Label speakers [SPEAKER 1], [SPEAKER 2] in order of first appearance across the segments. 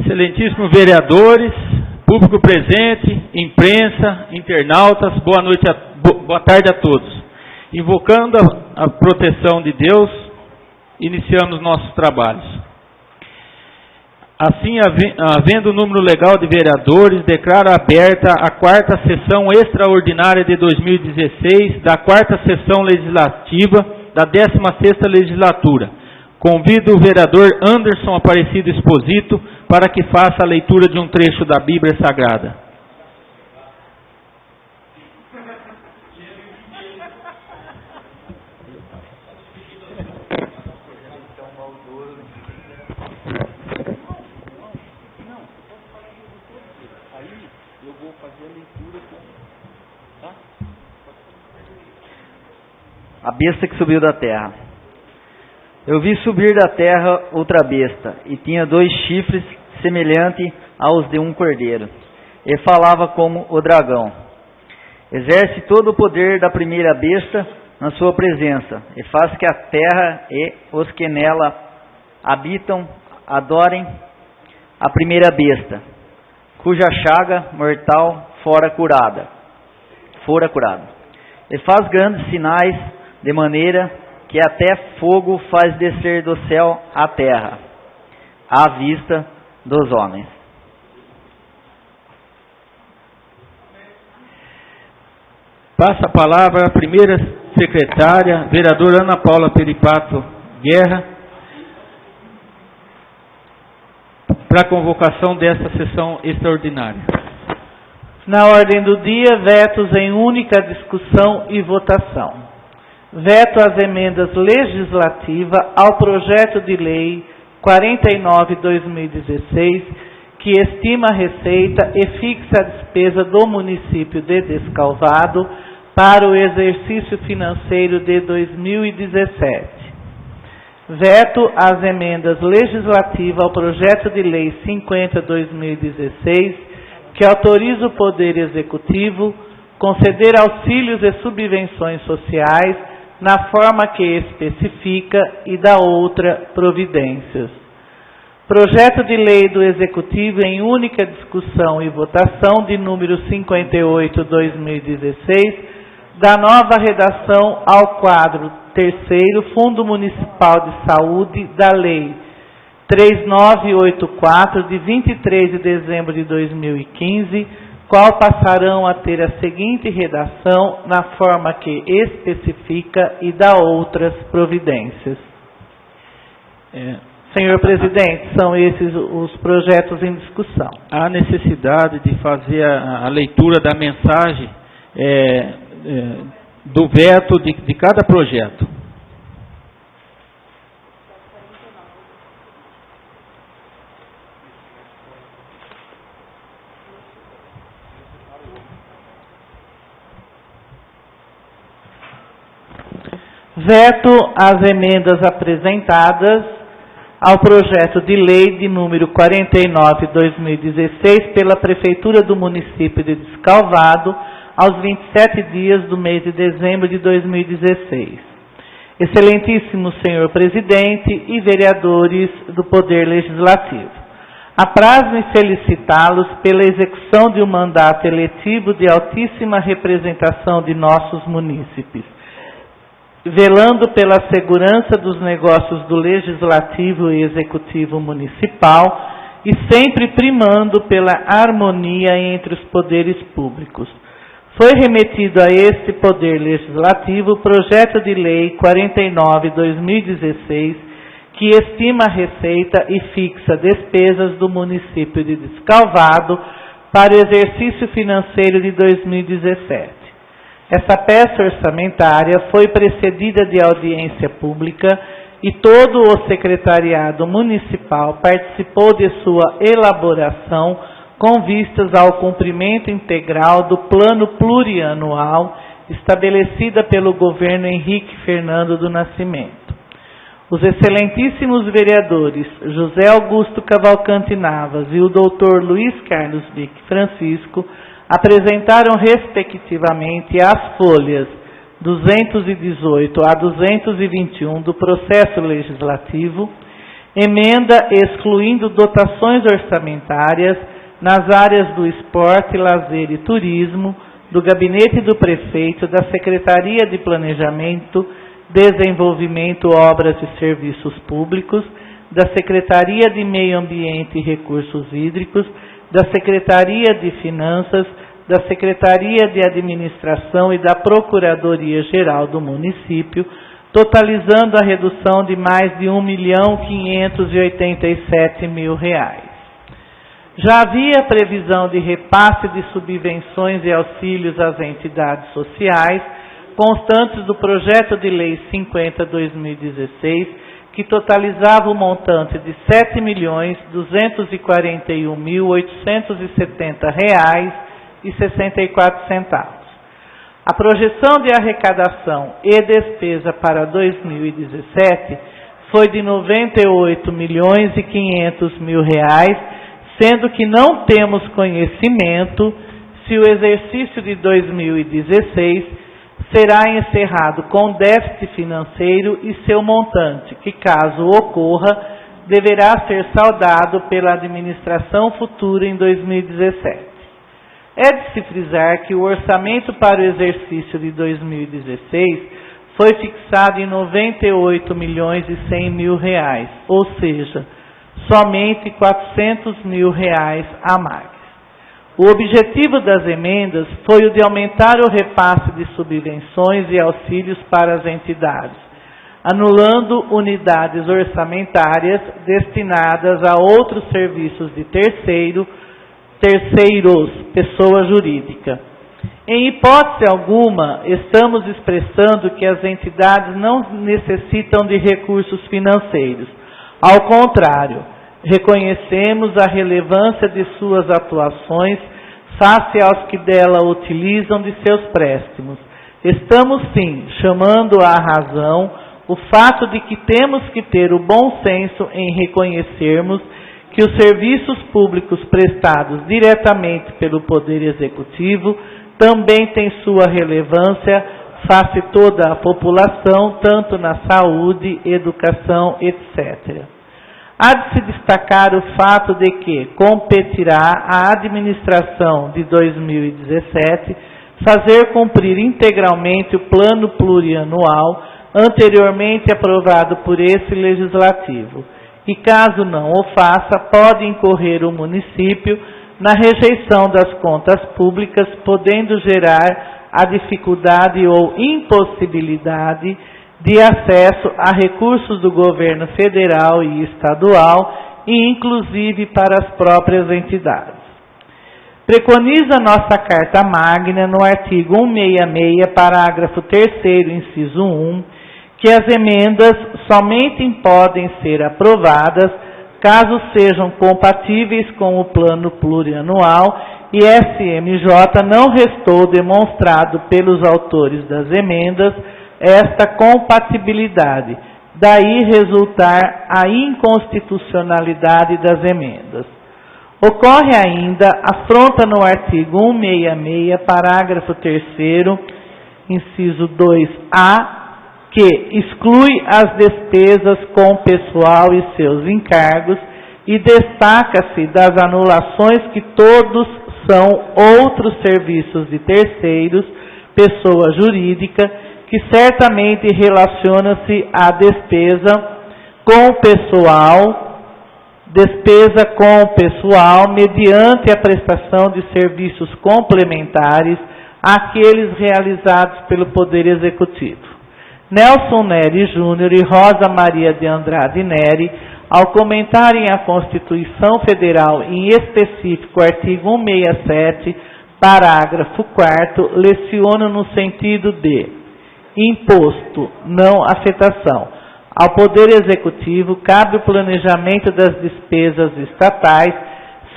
[SPEAKER 1] Excelentíssimos vereadores, público presente, imprensa, internautas, boa tarde a todos. Invocando a proteção de Deus, iniciamos nossos trabalhos. Assim, havendo o número legal de vereadores, declaro aberta a quarta sessão extraordinária de 2016 da quarta sessão legislativa da 16ª legislatura. Convido o vereador Anderson Aparecido Exposito para que faça a leitura de um trecho da Bíblia Sagrada.
[SPEAKER 2] A besta que subiu da terra. Eu vi subir da terra outra besta, e tinha 2 chifres, semelhante aos de um cordeiro, e falava como o dragão. Exerce todo o poder da primeira besta na sua presença, e faz que a terra e os que nela habitam adorem a primeira besta, cuja chaga mortal fora curada. E faz grandes sinais, de maneira que até fogo faz descer do céu à terra, à vista dos homens.
[SPEAKER 1] Passa a palavra a primeira secretária, vereadora Ana Paula Peripato Guerra, para a convocação desta sessão extraordinária.
[SPEAKER 3] Na ordem do dia, vetos em única discussão e votação. Veto às emendas legislativas ao projeto de lei 49/2016, que estima a receita e fixa a despesa do município de Descalvado para o exercício financeiro de 2017. Veto às emendas legislativas ao projeto de lei 50/2016, que autoriza o Poder Executivo conceder auxílios e subvenções sociais na forma que especifica e da outra providências. Projeto de lei do Executivo em única discussão e votação de número 58/2016, da nova redação ao quadro 3º Fundo Municipal de Saúde da Lei 3984, de 23 de dezembro de 2015, qual passarão a ter a seguinte redação na forma que especifica e dá outras providências. Senhor Presidente, são esses os projetos em discussão.
[SPEAKER 1] Há necessidade de fazer a leitura da mensagem do veto de cada projeto.
[SPEAKER 3] Veto às emendas apresentadas ao projeto de lei de número 49/2016 pela Prefeitura do município de Descalvado aos 27 dias do mês de dezembro de 2016. Excelentíssimo Senhor Presidente e vereadores do Poder Legislativo, apraz-me felicitá-los pela execução de um mandato eletivo de altíssima representação de nossos munícipes, velando pela segurança dos negócios do Legislativo e Executivo Municipal e sempre primando pela harmonia entre os poderes públicos. Foi remetido a este Poder Legislativo o projeto de lei 49/2016, que estima a receita e fixa despesas do município de Descalvado para o exercício financeiro de 2017. Essa peça orçamentária foi precedida de audiência pública e todo o secretariado municipal participou de sua elaboração com vistas ao cumprimento integral do plano plurianual estabelecida pelo governo Henrique Fernando do Nascimento. Os excelentíssimos vereadores José Augusto Cavalcante Navas e o doutor Luiz Carlos Bic Francisco apresentaram respectivamente as folhas 218 a 221 do processo legislativo Emenda excluindo dotações orçamentárias nas áreas do esporte, lazer e turismo, do Gabinete do Prefeito, da Secretaria de Planejamento, Desenvolvimento, Obras e Serviços Públicos, da Secretaria de Meio Ambiente e Recursos Hídricos, da Secretaria de Finanças, da Secretaria de Administração e da Procuradoria-Geral do município, totalizando a redução de mais de R$ 1.587.000. Já havia previsão de repasse de subvenções e auxílios às entidades sociais, constantes do Projeto de Lei 50/2016, que totalizava o montante de R$ 7.241.870,64. A projeção de arrecadação e despesa para 2017 foi de R$ 98.500.000, sendo que não temos conhecimento se o exercício de 2016 será encerrado com déficit financeiro e seu montante, que caso ocorra, deverá ser saldado pela administração futura em 2017. É de se frisar que o orçamento para o exercício de 2016 foi fixado em R$ 98.100.000, ou seja, somente R$ 400.000 a mais. O objetivo das emendas foi o de aumentar o repasse de subvenções e auxílios para as entidades, anulando unidades orçamentárias destinadas a outros serviços de terceiros, pessoa jurídica. Em hipótese alguma, estamos expressando que as entidades não necessitam de recursos financeiros. Ao contrário, reconhecemos a relevância de suas atuações face aos que dela utilizam de seus préstimos. Estamos, sim, chamando à razão o fato de que temos que ter o bom senso em reconhecermos que os serviços públicos prestados diretamente pelo Poder Executivo também têm sua relevância face toda a população, tanto na saúde, educação, etc. Há de se destacar o fato de que competirá à administração de 2017 fazer cumprir integralmente o plano plurianual anteriormente aprovado por esse legislativo. E caso não o faça, pode incorrer o município na rejeição das contas públicas, podendo gerar a dificuldade ou impossibilidade de acesso a recursos do governo federal e estadual, e inclusive para as próprias entidades. Preconiza nossa Carta Magna, no artigo 166, parágrafo 3º, inciso 1, que as emendas somente podem ser aprovadas caso sejam compatíveis com o plano plurianual e SMJ não restou demonstrado pelos autores das emendas esta compatibilidade, daí resultar a inconstitucionalidade das emendas. Ocorre ainda afronta no artigo 166, parágrafo 3º, inciso 2A, que exclui as despesas com pessoal e seus encargos e destaca-se das anulações que todos são outros serviços de terceiros, pessoa jurídica, que certamente relaciona-se à despesa com pessoal mediante a prestação de serviços complementares àqueles realizados pelo Poder Executivo. Nelson Nery Júnior e Rosa Maria de Andrade Nery, ao comentarem a Constituição Federal, em específico o artigo 167, parágrafo 4º, lecionam no sentido de imposto, não afetação. Ao Poder Executivo cabe o planejamento das despesas estatais,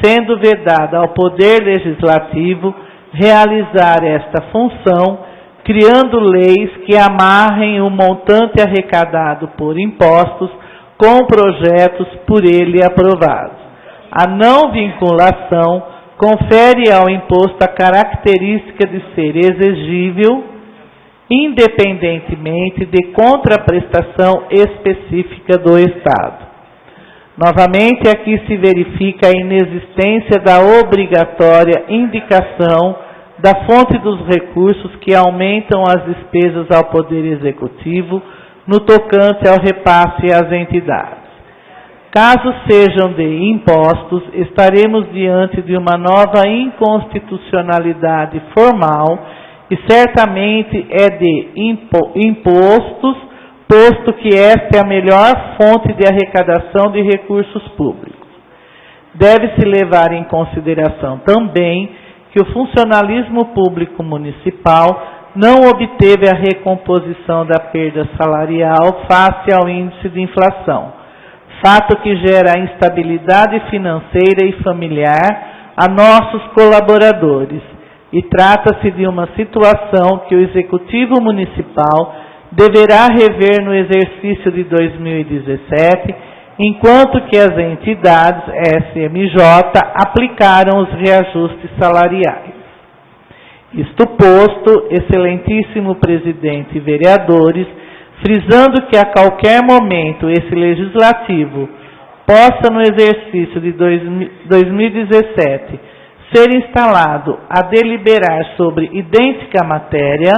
[SPEAKER 3] sendo vedada ao Poder Legislativo realizar esta função, criando leis que amarrem o montante arrecadado por impostos com projetos por ele aprovados. A não vinculação confere ao imposto a característica de ser exigível, independentemente de contraprestação específica do Estado. Novamente, aqui se verifica a inexistência da obrigatória indicação da fonte dos recursos que aumentam as despesas ao Poder Executivo no tocante ao repasse às entidades. Caso sejam de impostos, estaremos diante de uma nova inconstitucionalidade formal e certamente é de impostos, posto que esta é a melhor fonte de arrecadação de recursos públicos. Deve-se levar em consideração também que o funcionalismo público municipal não obteve a recomposição da perda salarial face ao índice de inflação, fato que gera instabilidade financeira e familiar a nossos colaboradores, e trata-se de uma situação que o Executivo Municipal deverá rever no exercício de 2017, enquanto que as entidades SMJ aplicaram os reajustes salariais. Isto posto, excelentíssimo presidente e vereadores, frisando que a qualquer momento esse legislativo possa, no exercício de 2017, ser instalado a deliberar sobre idêntica matéria,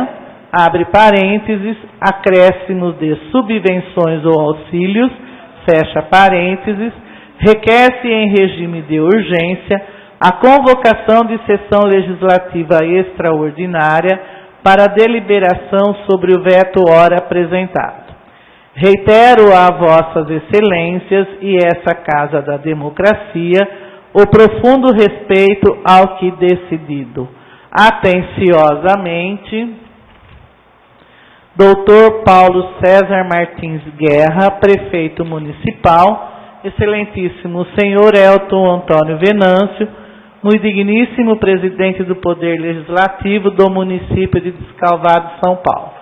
[SPEAKER 3] abre parênteses, acréscimos de subvenções ou auxílios, fecha parênteses, requer-se em regime de urgência a convocação de sessão legislativa extraordinária para deliberação sobre o veto ora apresentado. Reitero a vossas excelências e essa Casa da Democracia o profundo respeito ao que decidido. Atenciosamente, Dr. Paulo César Martins Guerra, Prefeito Municipal, Excelentíssimo Senhor Elton Antônio Venâncio, muito digníssimo Presidente do Poder Legislativo do município de Descalvado, São Paulo.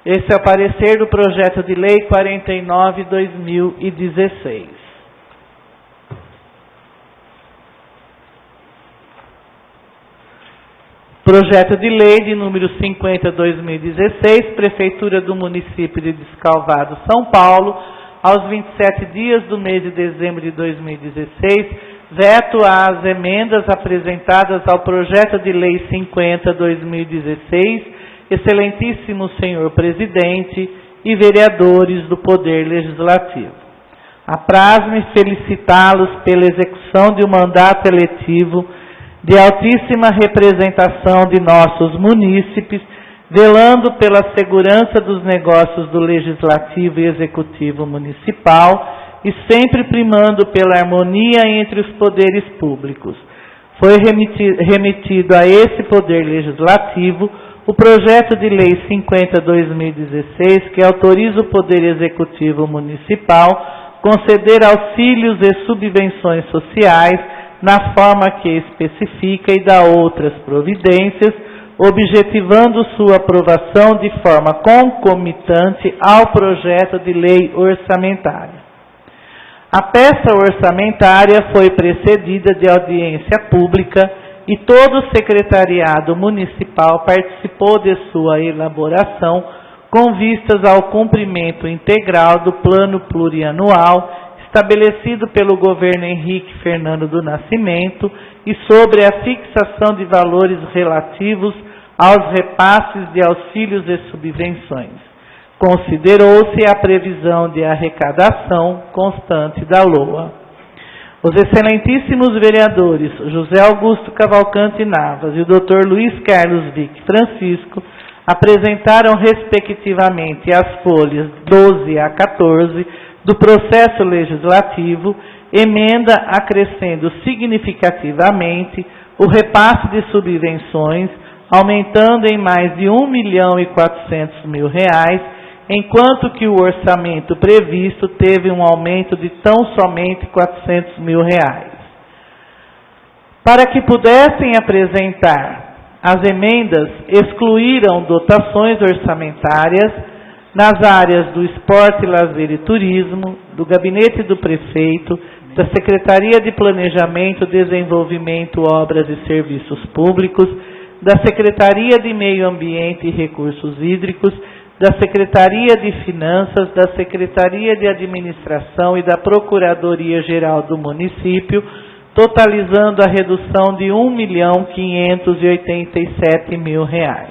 [SPEAKER 3] Esse é o parecer do projeto de lei 49/2016. Projeto de lei de número 50/2016, Prefeitura do município de Descalvado, São Paulo, aos 27 dias do mês de dezembro de 2016, veto às emendas apresentadas ao projeto de lei 50/2016, excelentíssimo senhor presidente e vereadores do Poder Legislativo. Apraz-me felicitá-los pela execução de um mandato eletivo de altíssima representação de nossos munícipes, velando pela segurança dos negócios do Legislativo e Executivo Municipal e sempre primando pela harmonia entre os poderes públicos. Foi remetido a esse Poder Legislativo o projeto de lei 50/2016, que autoriza o Poder Executivo Municipal conceder auxílios e subvenções sociais na forma que especifica e dá outras providências, objetivando sua aprovação de forma concomitante ao projeto de lei orçamentária. A peça orçamentária foi precedida de audiência pública e todo o secretariado municipal participou de sua elaboração com vistas ao cumprimento integral do plano plurianual estabelecido pelo governo Henrique Fernando do Nascimento e sobre a fixação de valores relativos aos repasses de auxílios e subvenções. Considerou-se a previsão de arrecadação constante da LOA. Os excelentíssimos vereadores José Augusto Cavalcante Navas e o Dr. Luiz Carlos Vick Francisco apresentaram respectivamente as folhas 12 a 14 do processo legislativo, emenda acrescendo significativamente o repasse de subvenções, aumentando em mais de R$1.400.000, enquanto que o orçamento previsto teve um aumento de tão somente R$400.000. Para que pudessem apresentar as emendas, excluíram dotações orçamentárias nas áreas do esporte, lazer e turismo, do gabinete do prefeito, da Secretaria de Planejamento, Desenvolvimento, Obras e Serviços Públicos, da Secretaria de Meio Ambiente e Recursos Hídricos, da Secretaria de Finanças, da Secretaria de Administração e da Procuradoria-Geral do município, totalizando a redução de R$ 1.587.000.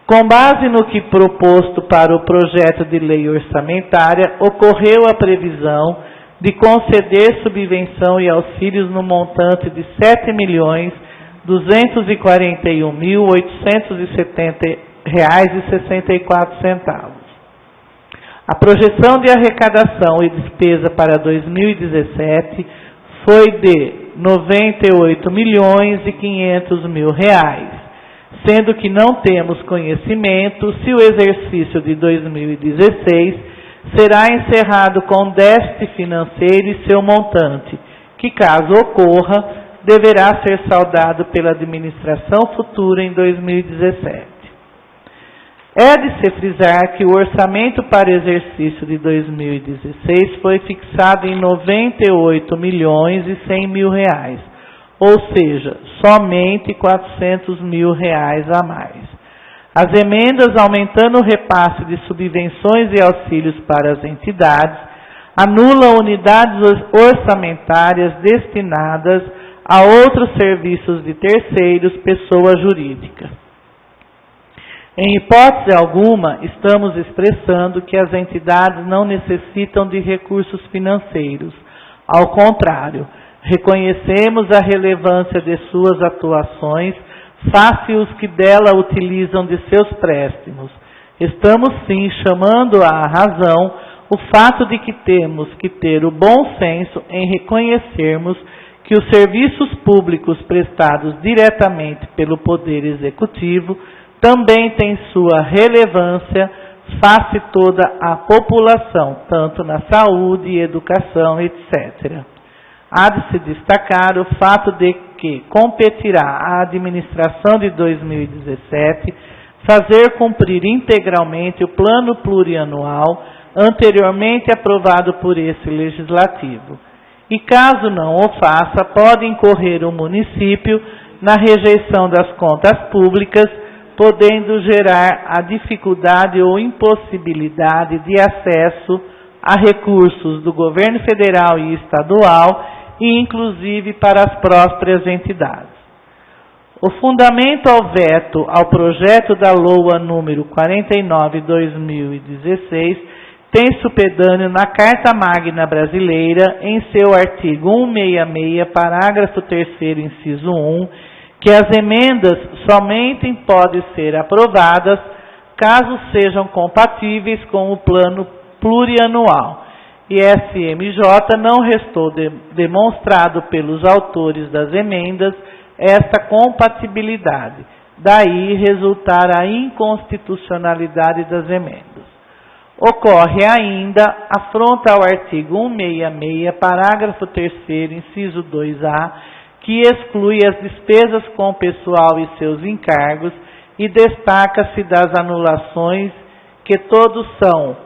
[SPEAKER 3] Com base no que proposto para o projeto de lei orçamentária, ocorreu a previsão de conceder subvenção e auxílios no montante de R$ 7.241.870,64. A projeção de arrecadação e despesa para 2017 foi de R$ 98.500.000, sendo que não temos conhecimento se o exercício de 2016 será encerrado com déficit financeiro e seu montante, que, caso ocorra, deverá ser saldado pela administração futura em 2017. É de se frisar que o orçamento para o exercício de 2016 foi fixado em R$ 98.100.000, ou seja, somente R$ 400.000 a mais. As emendas aumentando o repasse de subvenções e auxílios para as entidades anulam unidades orçamentárias destinadas a outros serviços de terceiros, pessoa jurídica. Em hipótese alguma, estamos expressando que as entidades não necessitam de recursos financeiros. Ao contrário, reconhecemos a relevância de suas atuações face os que dela utilizam de seus préstimos. Estamos, sim, chamando à razão o fato de que temos que ter o bom senso em reconhecermos que os serviços públicos prestados diretamente pelo Poder Executivo também têm sua relevância face toda a população, tanto na saúde, educação, etc. Há de se destacar o fato de que competirá à administração de 2017 fazer cumprir integralmente o plano plurianual anteriormente aprovado por esse legislativo. E caso não o faça, pode incorrer o município na rejeição das contas públicas, podendo gerar a dificuldade ou impossibilidade de acesso a recursos do governo federal e estadual e inclusive para as próprias entidades. O fundamento ao veto ao projeto da LOA número 49/2016 tem supedâneo na Carta Magna Brasileira, em seu artigo 166, parágrafo 3º, inciso 1, que as emendas somente podem ser aprovadas caso sejam compatíveis com o plano plurianual. E SMJ não restou demonstrado pelos autores das emendas esta compatibilidade. Daí resultar a inconstitucionalidade das emendas. Ocorre ainda afronta ao artigo 166, parágrafo 3º, inciso 2A, que exclui as despesas com o pessoal e seus encargos e destaca-se das anulações que todos são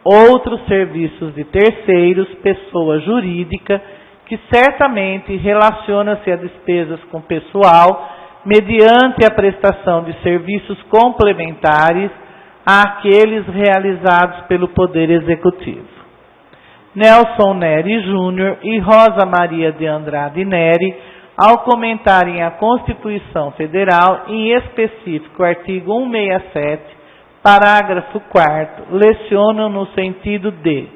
[SPEAKER 3] outros serviços de terceiros, pessoa jurídica, que certamente relaciona-se a despesas com pessoal mediante a prestação de serviços complementares àqueles realizados pelo Poder Executivo. Nelson Nery Júnior e Rosa Maria de Andrade Nery, ao comentarem a Constituição Federal, em específico o artigo 167, parágrafo 4º, lecionam no sentido de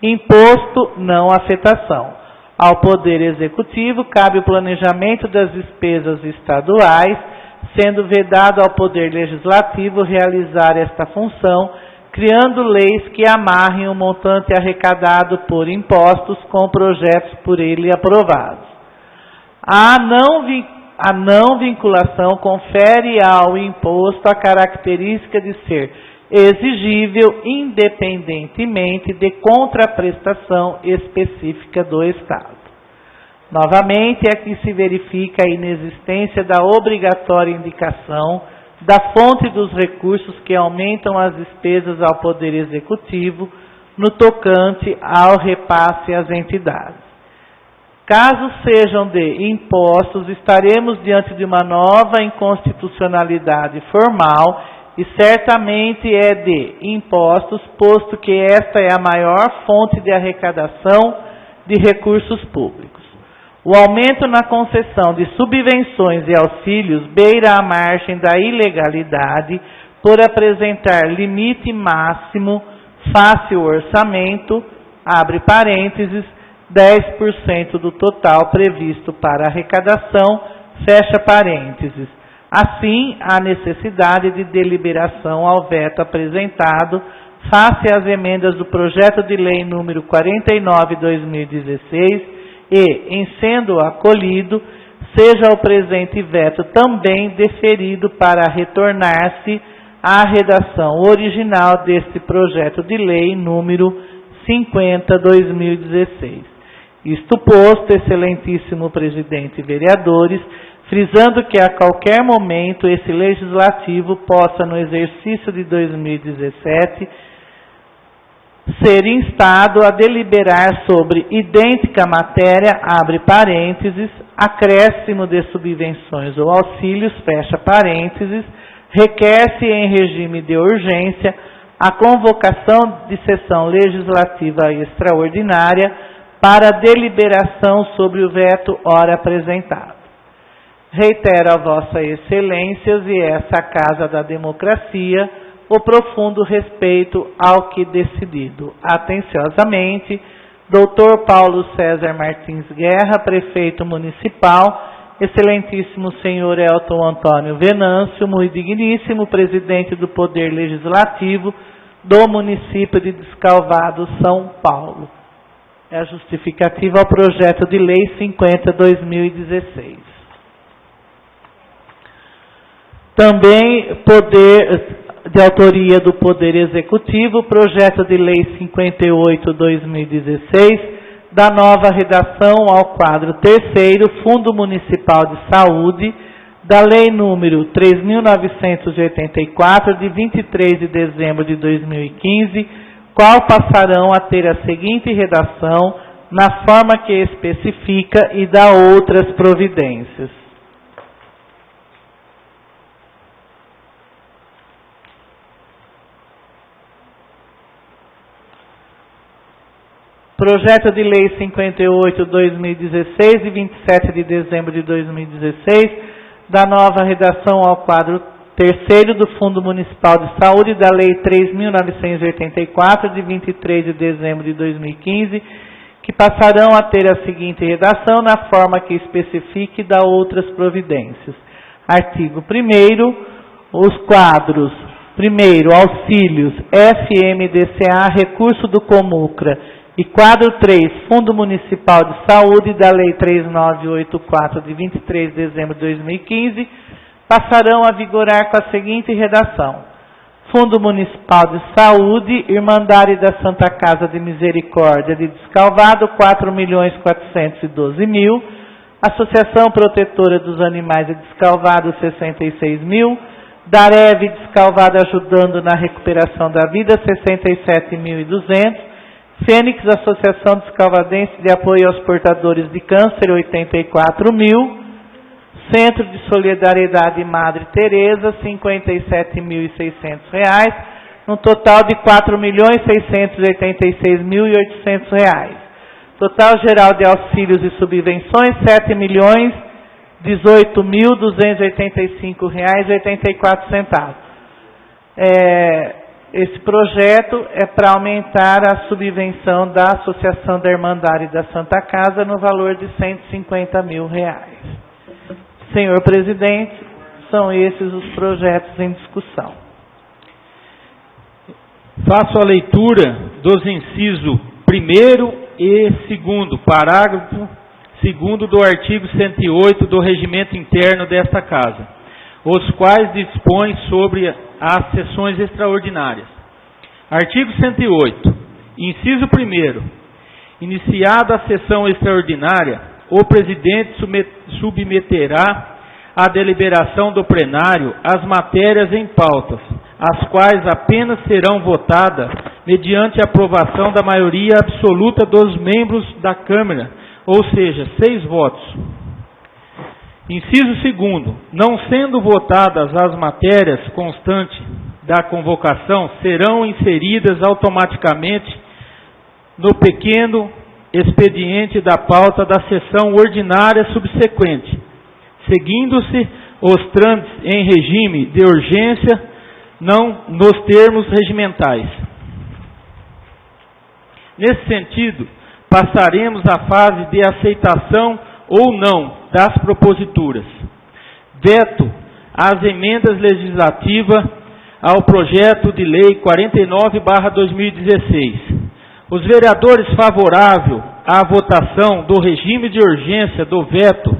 [SPEAKER 3] imposto, não afetação. Ao Poder Executivo cabe o planejamento das despesas estaduais, sendo vedado ao Poder Legislativo realizar esta função, criando leis que amarrem o montante arrecadado por impostos com projetos por ele aprovados. A não vinculação confere ao imposto a característica de ser exigível independentemente de contraprestação específica do Estado. Novamente, aqui se verifica a inexistência da obrigatória indicação da fonte dos recursos que aumentam as despesas ao Poder Executivo no tocante ao repasse às entidades. Caso sejam de impostos, estaremos diante de uma nova inconstitucionalidade formal e certamente é de impostos, posto que esta é a maior fonte de arrecadação de recursos públicos. O aumento na concessão de subvenções e auxílios beira a margem da ilegalidade por apresentar limite máximo fácil orçamento, abre parênteses, 10% do total previsto para arrecadação, fecha parênteses. Assim, há necessidade de deliberação ao veto apresentado face às emendas do projeto de lei número 49/2016 e, em sendo acolhido, seja o presente veto também deferido para retornar-se à redação original deste projeto de lei número 50/2016. Isto posto, excelentíssimo presidente e vereadores, frisando que a qualquer momento esse legislativo possa, no exercício de 2017, ser instado a deliberar sobre idêntica matéria, abre parênteses, acréscimo de subvenções ou auxílios, fecha parênteses, requer-se em regime de urgência a convocação de sessão legislativa extraordinária para deliberação sobre o veto ora apresentado. Reitero a Vossa Excelências e essa Casa da Democracia o profundo respeito ao que decidido. Atenciosamente, Dr. Paulo César Martins Guerra, Prefeito Municipal, Excelentíssimo Senhor Elton Antônio Venâncio, muito digníssimo Presidente do Poder Legislativo do município de Descalvado, São Paulo. É a justificativa ao projeto de lei 50/2016. Também de autoria do Poder Executivo, projeto de lei 58/2016, da nova redação ao quadro 3º, Fundo Municipal de Saúde, da Lei número 3.984, de 23 de dezembro de 2015, qual passarão a ter a seguinte redação, na forma que especifica e dá outras providências. Projeto de Lei 58/2016, de 27 de dezembro de 2016, da nova redação ao quadro 3º do Fundo Municipal de Saúde, da Lei 3.984, de 23 de dezembro de 2015, que passarão a ter a seguinte redação, na forma que especifique e dá outras providências. Artigo 1º, os quadros, primeiro, auxílios, FMDCA, recurso do Comucra, e quadro 3, Fundo Municipal de Saúde, da Lei 3.984, de 23 de dezembro de 2015, passarão a vigorar com a seguinte redação. Fundo Municipal de Saúde, Irmandade da Santa Casa de Misericórdia de Descalvado, 4.412.000, Associação Protetora dos Animais de Descalvado, 66.000, Darev Descalvado Ajudando na Recuperação da Vida, 67.200, Fênix, Associação Descalvadense de Apoio aos Portadores de Câncer, 84.000. Centro de Solidariedade Madre Teresa, R$ 57.600, no total de R$ 4.686.800. Total geral de auxílios e subvenções, R$ 7.018.285,84. Esse projeto é para aumentar a subvenção da Associação da Irmandade da Santa Casa no valor de R$ 150.000. Senhor Presidente, são esses os projetos em discussão.
[SPEAKER 1] Faço a leitura dos incisos 1º e 2º, parágrafo 2º do artigo 108 do Regimento Interno desta Casa, os quais dispõem sobre as sessões extraordinárias. Artigo 108. Inciso 1º. Iniciada a sessão extraordinária, o presidente submeterá à deliberação do plenário as matérias em pautas, as quais apenas serão votadas mediante aprovação da maioria absoluta dos membros da Câmara, ou seja, 6 votos. Inciso 2º. Não sendo votadas as matérias constantes da convocação serão inseridas automaticamente no pequeno expediente da pauta da sessão ordinária subsequente, seguindo-se os trâmites em regime de urgência, não nos termos regimentais. Nesse sentido, passaremos à fase de aceitação ou não das proposituras. Veto às emendas legislativas ao projeto de lei 49/2016. Os vereadores favoráveis à votação do regime de urgência do veto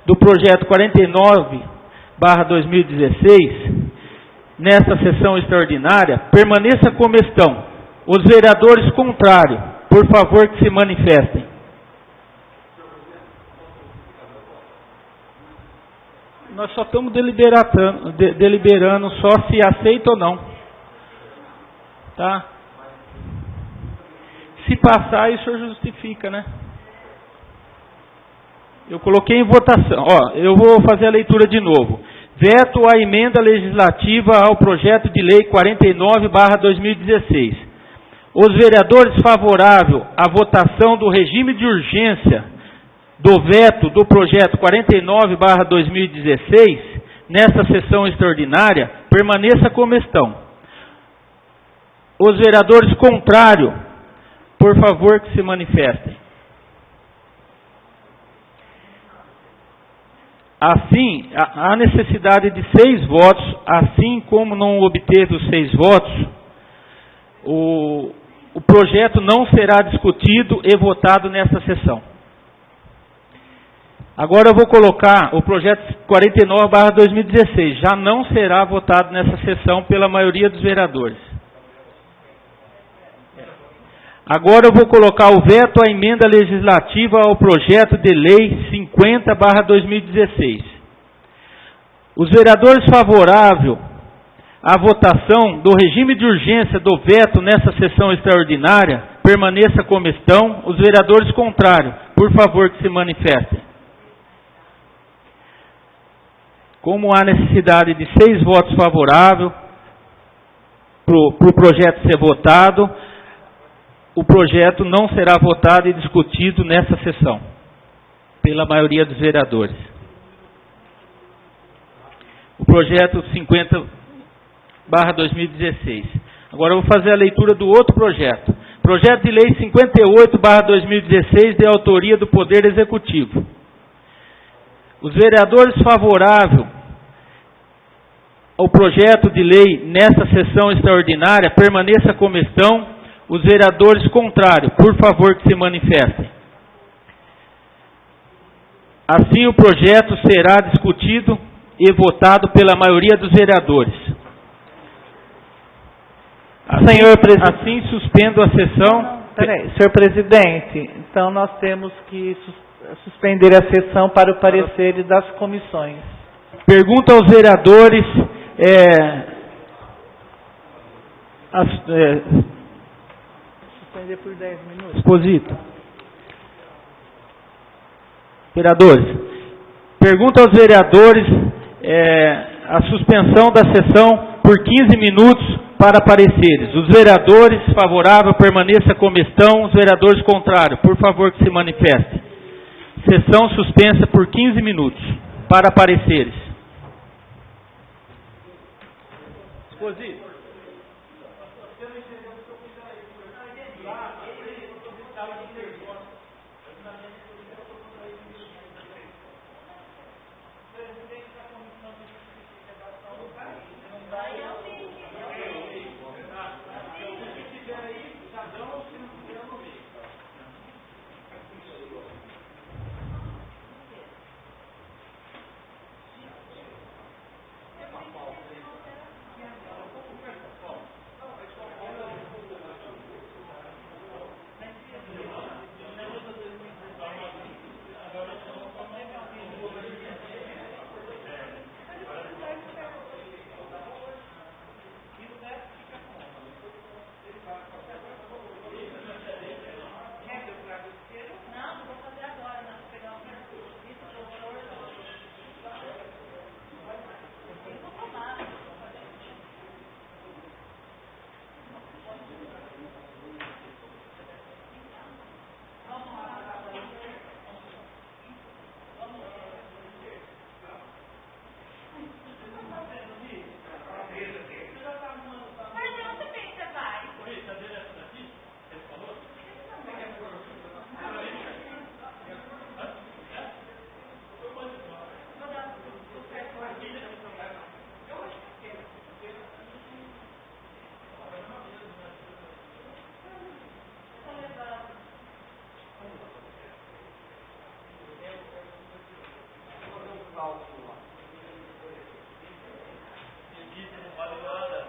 [SPEAKER 1] do projeto 49/2016, nesta sessão extraordinária, permaneça como estão. Os vereadores contrários, por favor, que se manifestem. Nós só estamos deliberando só se aceita ou não. Tá? Se passar, isso justifica, né? Eu coloquei em votação. Ó, eu vou fazer a leitura de novo. Veto à emenda legislativa ao projeto de lei 49/2016. Os vereadores favoráveis à votação do regime de urgência do veto do projeto 49/2016, nesta sessão extraordinária, permaneça como estão. Os vereadores contrários, por favor, que se manifestem. Assim, há necessidade de 6 votos, assim como não obteve os 6 votos, o projeto não será discutido e votado nesta sessão. Agora eu vou colocar o projeto 49/2016, já não será votado nessa sessão pela maioria dos vereadores. Agora eu vou colocar o veto à emenda legislativa ao projeto de lei 50/2016. Os vereadores favoráveis à votação do regime de urgência do veto nessa sessão extraordinária, permaneça como estão. Os vereadores contrários, por favor, que se manifestem. Como há necessidade de 6 votos favoráveis para o projeto ser votado, o projeto não será votado e discutido nessa sessão, pela maioria dos vereadores. O projeto 50/2016. Agora eu vou fazer a leitura do outro projeto. Projeto de lei 58/2016, de autoria do Poder Executivo. Os vereadores favoráveis ao projeto de lei nessa sessão extraordinária, permaneça como estão. Os vereadores contrários, por favor, que se manifestem. Assim, o projeto será discutido e votado pela maioria dos vereadores. Assim suspendo a sessão.
[SPEAKER 3] Peraí, senhor presidente, então nós temos que suspender a sessão para o parecer das comissões.
[SPEAKER 1] Pergunta aos vereadores,
[SPEAKER 3] Suspender por 10 minutos.
[SPEAKER 1] Exposito. Vereadores, pergunta aos vereadores a suspensão da sessão por 15 minutos para pareceres. Os vereadores favoráveis permaneça como estão, os vereadores contrários, por favor, que se manifestem. Sessão suspensa por 15 minutos para pareceres. Exposito. cálculo lá. Não vale nada.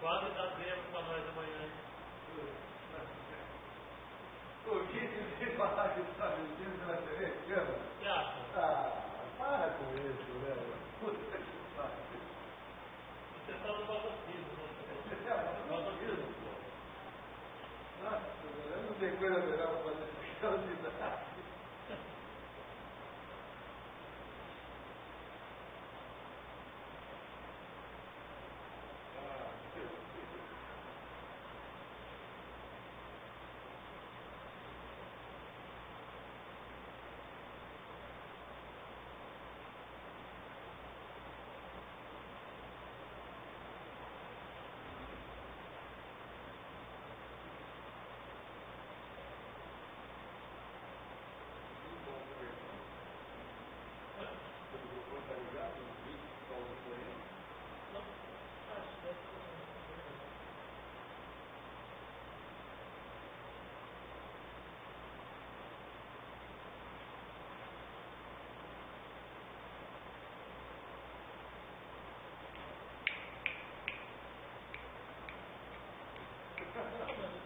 [SPEAKER 1] Quase dá tempo para nós amanhã.
[SPEAKER 4] O que você falar que está mentindo pela TV?
[SPEAKER 1] Que acha?
[SPEAKER 4] Ah, para com isso, velho. Puta que pariu.
[SPEAKER 1] Você está no batismo, né? Batismo, pô.
[SPEAKER 4] Nossa, velho, não tem coisa melhor para fazer essa candidato.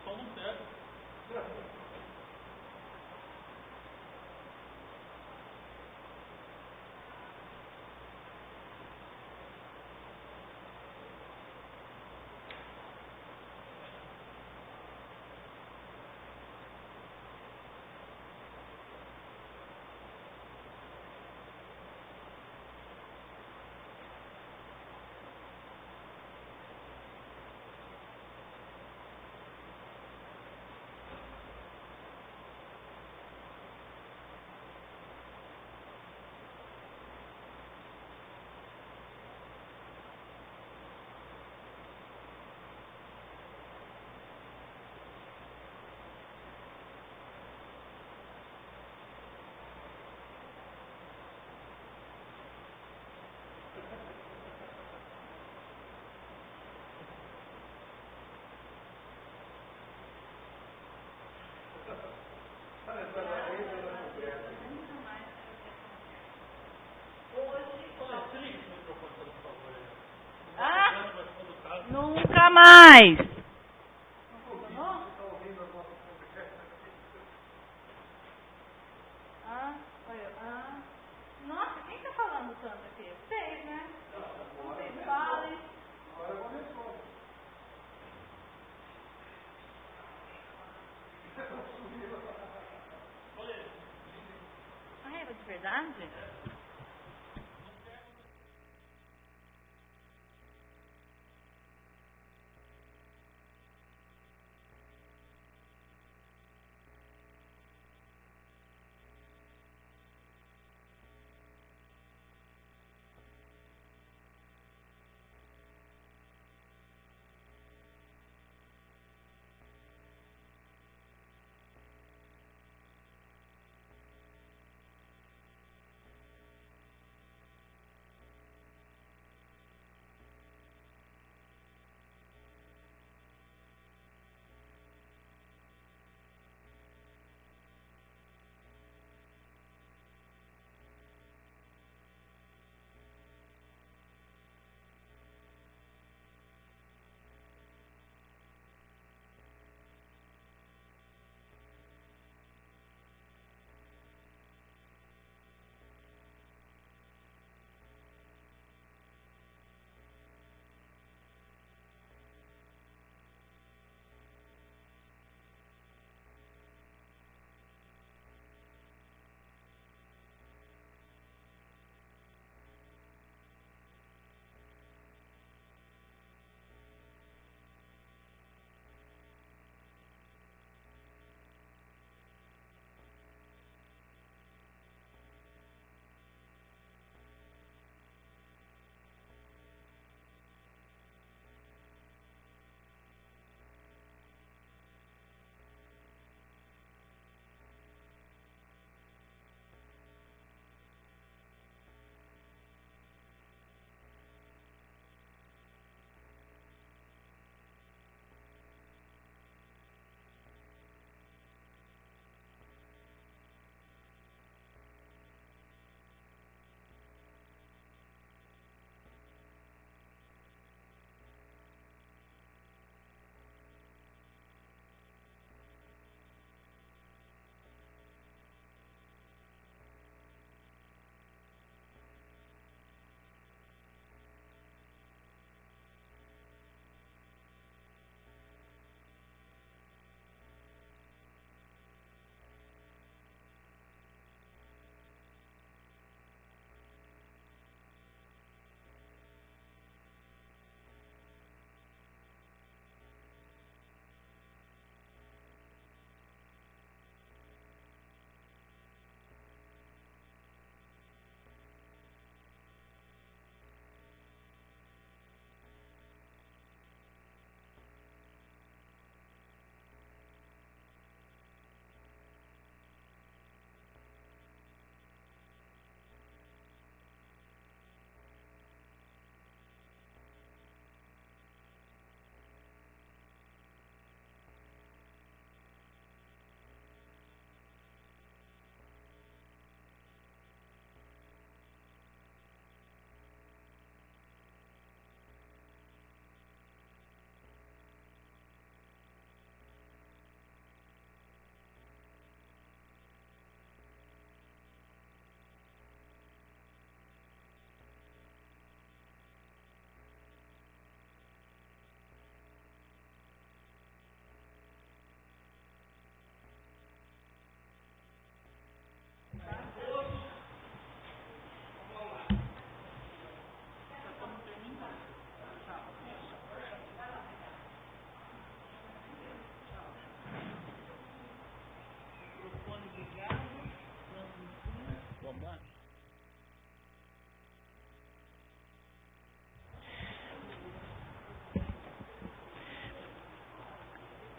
[SPEAKER 1] Só não serve.
[SPEAKER 5] Nunca mais.
[SPEAKER 6] Nossa, quem tá falando tanto aqui? Vocês, né? Vocês falem. Ah, era de verdade?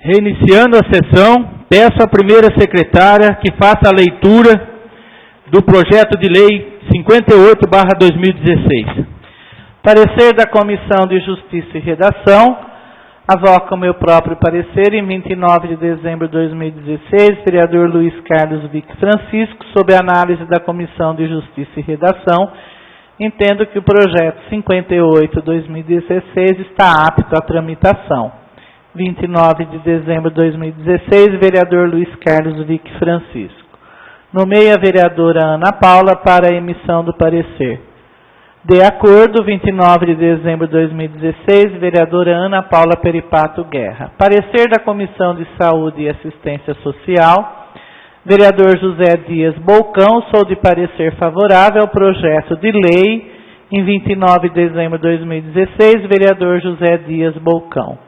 [SPEAKER 1] Reiniciando a sessão, peço à primeira secretária que faça a leitura do projeto de lei 58/2016.
[SPEAKER 3] Parecer da Comissão de Justiça e Redação. Avoco o meu próprio parecer em 29 de dezembro de 2016, vereador Luiz Carlos Vick Francisco, sob análise da Comissão de Justiça e Redação, entendo que o projeto 58/2016 está apto à tramitação. 29 de dezembro de 2016, vereador Luiz Carlos Vick Francisco. Nomeia a vereadora Ana Paula para a emissão do parecer. De acordo, 29 de dezembro de 2016, vereadora Ana Paula Peripato Guerra. Parecer da Comissão de Saúde e Assistência Social, vereador José Dias Bolcão, sou de parecer favorável ao projeto de lei. Em 29 de dezembro de 2016, vereador José Dias Bolcão.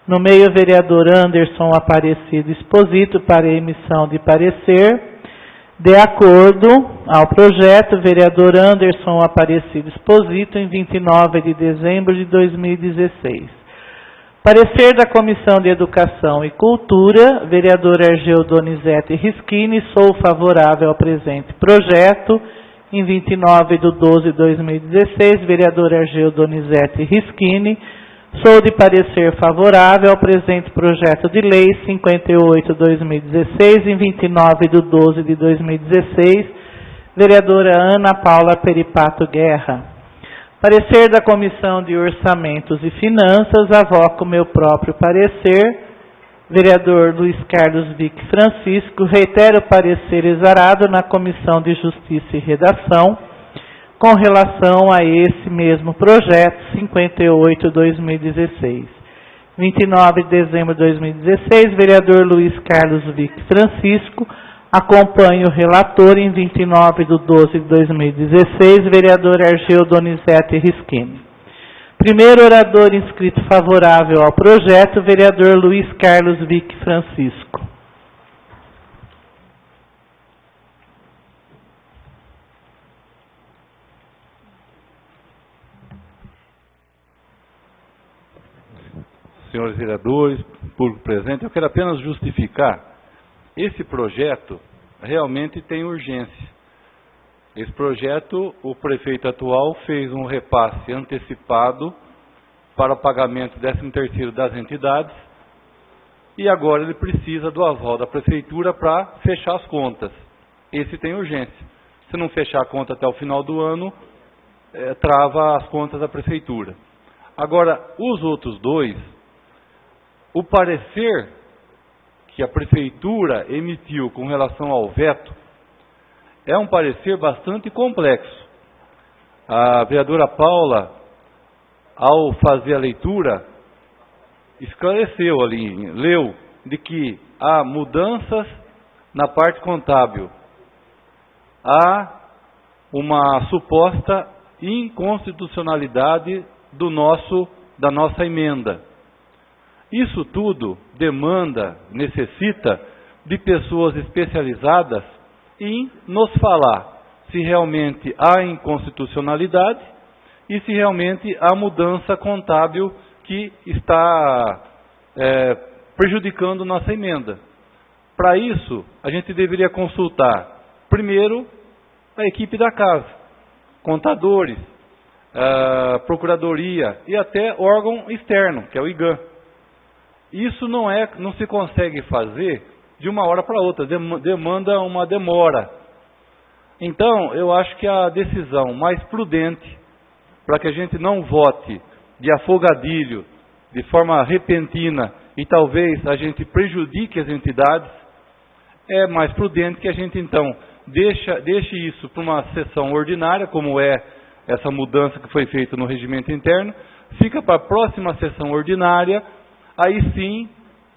[SPEAKER 3] Nomeio o vereador Anderson Aparecido Exposito para emissão de parecer. De acordo ao projeto, vereador Anderson Aparecido Exposito, em 29 de dezembro de 2016. Parecer da Comissão de Educação e Cultura, vereador Argeu Donizete Rischini, sou favorável ao presente projeto. Em 29 de 12 de 2016, vereador Argeu Donizete Rischini, sou de parecer favorável ao presente projeto de lei 58/2016, em 29 de 12 de 2016, vereadora Ana Paula Peripato Guerra. Parecer da Comissão de Orçamentos e Finanças, avoco meu próprio parecer. Vereador Luiz Carlos Vick Francisco, reitero o parecer exarado na Comissão de Justiça e Redação, com relação a esse mesmo projeto 58/2016. 29 de dezembro de 2016, vereador Luiz Carlos Vick Francisco, acompanho o relator. Em 29 de 12 de 2016, vereador Argeu Donizete Rischini. Primeiro orador inscrito favorável ao projeto, vereador Luiz Carlos Vick Francisco.
[SPEAKER 7] Senhores vereadores, público presente, eu quero apenas justificar. Esse projeto realmente tem urgência. Esse projeto, o prefeito atual fez um repasse antecipado para o pagamento 13º das entidades e agora ele precisa do aval da prefeitura para fechar as contas. Esse tem urgência. Se não fechar a conta até o final do ano, trava as contas da prefeitura. Agora, os outros dois, o parecer que a prefeitura emitiu com relação ao veto é um parecer bastante complexo. A vereadora Paula, ao fazer a leitura, esclareceu ali, leu, de que há mudanças na parte contábil, há uma suposta inconstitucionalidade da nossa emenda. Isso tudo demanda, necessita de pessoas especializadas em nos falar se realmente há inconstitucionalidade e se realmente há mudança contábil que está prejudicando nossa emenda. Para isso, a gente deveria consultar, primeiro, a equipe da casa, contadores, procuradoria e até órgão externo, que é o IGAM. Isso não se consegue fazer de uma hora para outra, demanda uma demora. Então, eu acho que a decisão mais prudente, para que a gente não vote de afogadilho, de forma repentina, e talvez a gente prejudique as entidades, é mais prudente que a gente, então, deixe isso para uma sessão ordinária, como é essa mudança que foi feita no regimento interno, fica para a próxima sessão ordinária. Aí sim,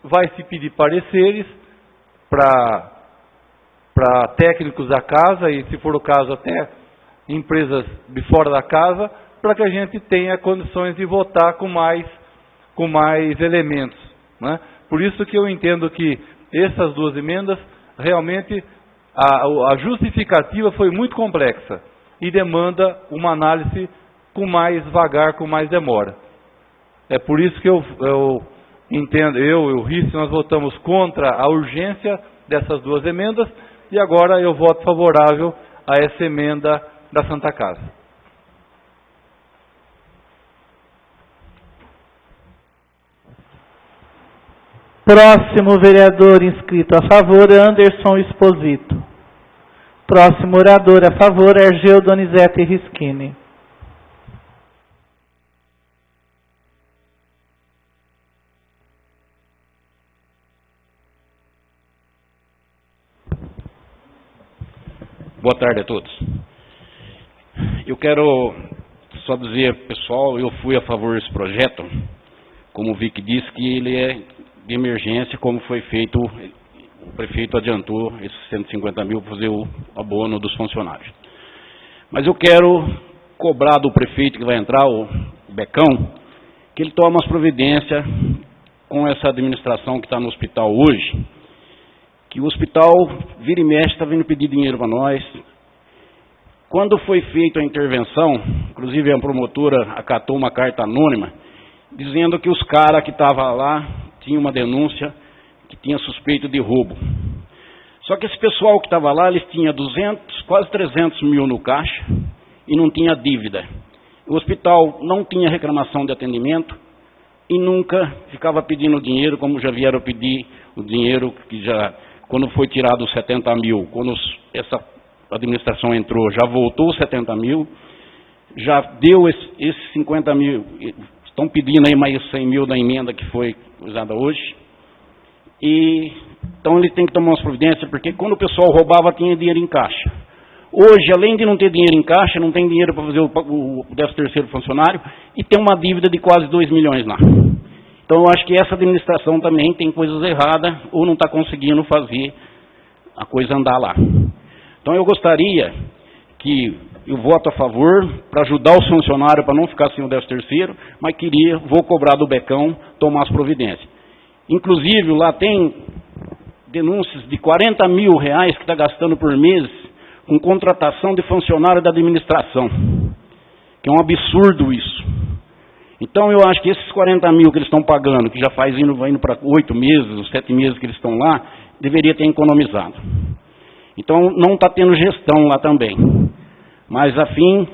[SPEAKER 7] vai se pedir pareceres para técnicos da casa e, se for o caso, até empresas de fora da casa, para que a gente tenha condições de votar com mais elementos, né? Por isso que eu entendo que essas duas emendas, realmente, a justificativa foi muito complexa e demanda uma análise com mais vagar, com mais demora. É por isso que eu entendo, eu e o Risse, nós votamos contra a urgência dessas duas emendas e agora eu voto favorável a essa emenda da Santa Casa.
[SPEAKER 3] Próximo vereador inscrito a favor, Anderson Exposito. Próximo orador a favor, Argeu Donizete Rischini.
[SPEAKER 8] Boa tarde a todos. Eu quero só dizer, pessoal, eu fui a favor desse projeto, como o Vic disse, que ele é de emergência, como foi feito, o prefeito adiantou esses 150 mil para fazer o abono dos funcionários. Mas eu quero cobrar do prefeito que vai entrar, o Becão, que ele tome as providências com essa administração que está no hospital hoje, que o hospital, vira e mexe, está vindo pedir dinheiro para nós. Quando foi feita a intervenção, inclusive a promotora acatou uma carta anônima, dizendo que os caras que estavam lá tinham uma denúncia que tinha suspeito de roubo. Só que esse pessoal que estava lá, eles tinham 200, quase 300 mil no caixa e não tinha dívida. O hospital não tinha reclamação de atendimento e nunca ficava pedindo dinheiro, como já vieram pedir o dinheiro que já... Quando foi tirado os 70 mil, quando essa administração entrou, já voltou os 70 mil, já deu esses 50 mil, estão pedindo aí mais 100 mil da emenda que foi usada hoje. E então ele tem que tomar umas providências, porque quando o pessoal roubava, tinha dinheiro em caixa. Hoje, além de não ter dinheiro em caixa, não tem dinheiro para fazer o 13º funcionário, e tem uma dívida de quase 2 milhões lá. Então, eu acho que essa administração também tem coisas erradas, ou não está conseguindo fazer a coisa andar lá. Então, eu gostaria que eu voto a favor para ajudar os funcionários para não ficar sem o 13º, mas vou cobrar do Becão tomar as providências. Inclusive, lá tem denúncias de 40 mil reais que está gastando por mês com contratação de funcionário da administração, que é um absurdo isso. Então, eu acho que esses 40 mil que eles estão pagando, que já vai indo para 8 meses, os 7 meses que eles estão lá, deveria ter economizado. Então, não está tendo gestão lá também. Mas, afim,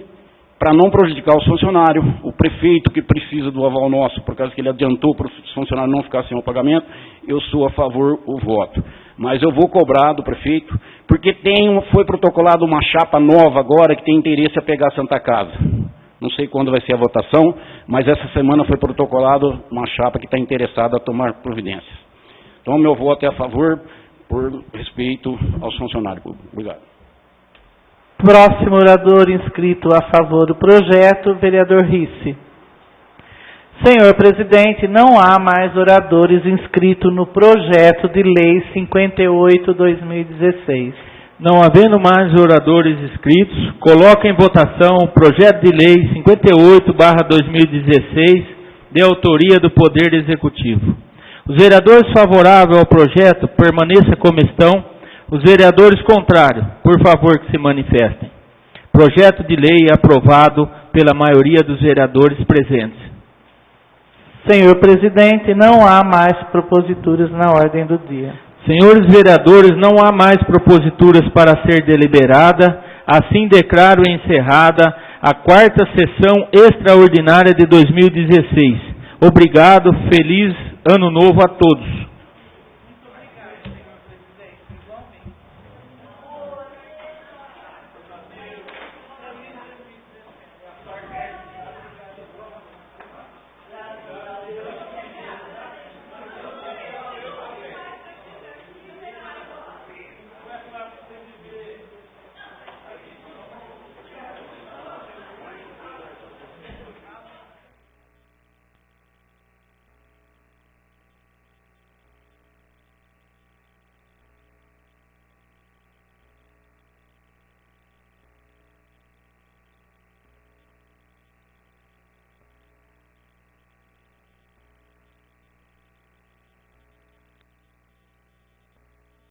[SPEAKER 8] para não prejudicar os funcionários, o prefeito que precisa do aval nosso, por causa que ele adiantou para os funcionários não ficar sem o pagamento, eu sou a favor o voto. Mas eu vou cobrar do prefeito, porque foi protocolado uma chapa nova agora que tem interesse a pegar a Santa Casa. Não sei quando vai ser a votação, mas essa semana foi protocolado uma chapa que está interessada a tomar providências. Então, meu voto é a favor, por respeito aos funcionários. Obrigado.
[SPEAKER 3] Próximo orador inscrito a favor do projeto, vereador Risse. Senhor presidente, não há mais oradores inscritos no projeto de lei 58/2016.
[SPEAKER 1] Não havendo mais oradores inscritos, coloco em votação o projeto de lei 58/2016, de autoria do Poder Executivo. Os vereadores favoráveis ao projeto permaneçam como estão. Os vereadores contrários, por favor, que se manifestem. Projeto de lei aprovado pela maioria dos vereadores presentes.
[SPEAKER 3] Senhor presidente, não há mais proposituras na ordem do dia.
[SPEAKER 1] Senhores vereadores, não há mais proposituras para ser deliberada. Assim declaro encerrada a 4ª sessão extraordinária de 2016. Obrigado, feliz ano novo a todos.